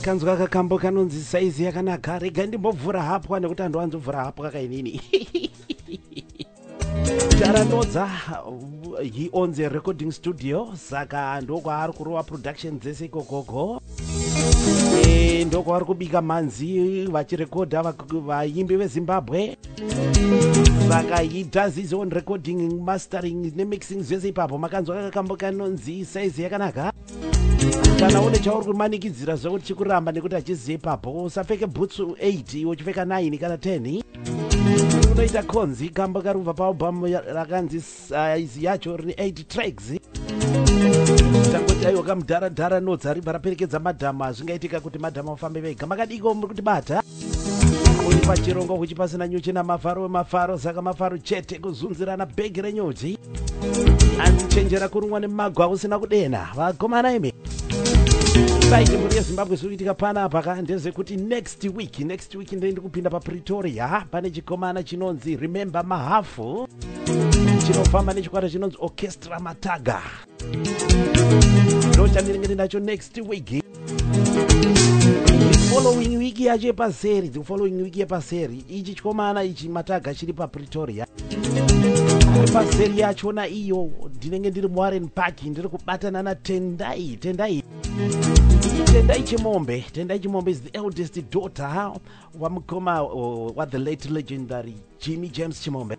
Kanzwa kakambo kanonzi saizi yakanaka rega ndimbovhura hapo nekuti andoanzovhura hapo kakainini taranodza he owns a recording studio saka ndokwaari kurova production dzese ikokoko ndokwaari kubika manzi vachirekodha vaimbi veZimbabwe saka he does his own recording mastering nemixing zvese ipapo makanzwa kakambo kanonzi saizi yakanaka kana une chauri kumanikidzira zvekuti chikuramba nekuti achiziva ipapo usapfeke boots 8 uchipfeka 9 kana 10 unoita konzi kambo karubva paalbum rakanzi size yacho rine 8 tracks tangoti aiwa kamudharadhara nodza ribva raperekedza madhamu azvingaitika kuti madhamu afambe vega makadiko muri kuti bata uri pachirongo kuchi pasina nyuchi namafaro wemafaro saka mafaro chete kuzunzirana bhegi renyuchi andichenjera kurumwa nemagwa usina kudena vakomana ime saiti muri yeZimbabwe zvirikuitika panapa ka ndezvekuti next week ndiri kupinda paPretoria pane chikomana chinonzi Remember Mahafu chinofamba nechikwata chinonzi Orchestra Mataga ndo chandiringiri nacho next week. Following week yacho yepaseri ichi chikomana ichi Mataga chiri paPretoria paseri yachona iyo ndinenge ndiri muWarren Park ndiri kubatana naTendai Chimombe. Tendai Chimombe is the eldest daughter wamukoma wa the late legendary Jimmy James Chimombe.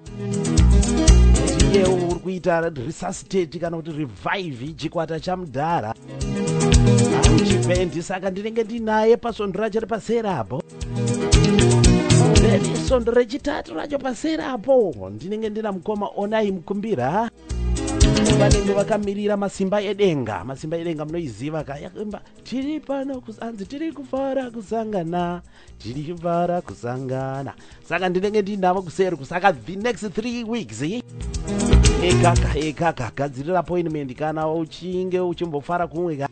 Ndiye uri kuita resuscitate kana kuti revive chikwata chamudhara chipendi saka ndinenge ndinaye pasondo racho repasera apo. Sondo rechitatu racho pasera apo ndinenge ndina mukoma Onai Mukumbira vanenge vakamirira masimba edenga munoiziva kayakemba tiri pano kusanzi tiri kufara kusangana saka ndinenge ndinavo kuseri kusaka the next 3 weeks ekaka gadzirira appointment kana uchinge uchimbofara kumwe ka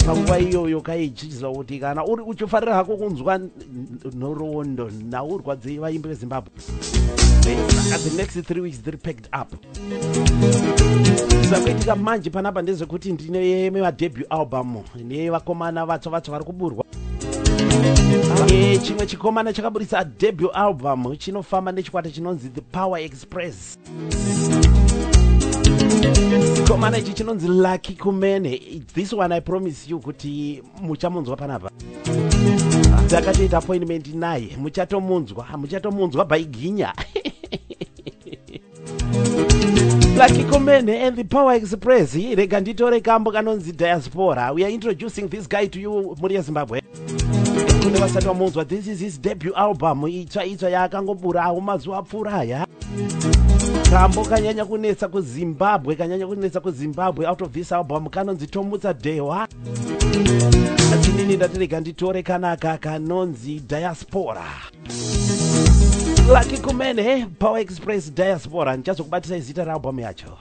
panguva iyoyo kaichichizwa kuti kana uri uchifarira hako kunzwa nhoroondo naurwadzi vaimbi veZimbabwe the next 3 weeks they're packed up. Zakuitika manje panapa ndezvekuti ndine madebut album nevakomana vacho vari kuburwa chimwe chikomana chakaburitsa debut album chinofamba nechikwata chinonzi The Power Express. Chikomana ichi chinonzi Lucky Kumene. This one I promise you kuti muchamunzwa panapa. Takatoita appointment naye, muchatomunzwa baiginya. Lucky Kumene and The Power Express. Rega nditore kambo kanonzi Diaspora. We are introducing this guy to you muri Zimbabwe. Kune vasati vamunzwa, this is his debut album. Itsva yaakangoburawo mazuva apfuuraya. Kambo kanyanya kunetsa kuZimbabwe out of this album kanonzi Tomutsa Dewa. Chinini ndatirega nditore kanaka kanonzi Diaspora. Lucky Kumene, Power Express, Diaspora. Ndichazokubatisa zita realbum yacho.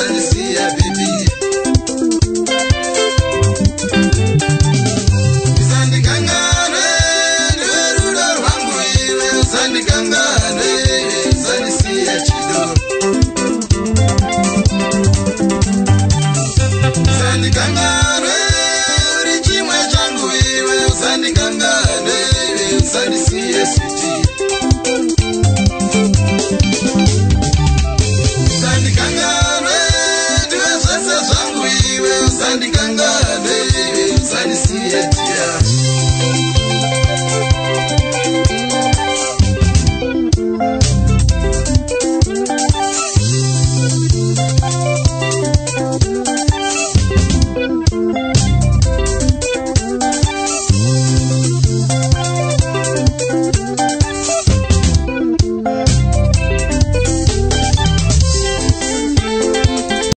usandisiye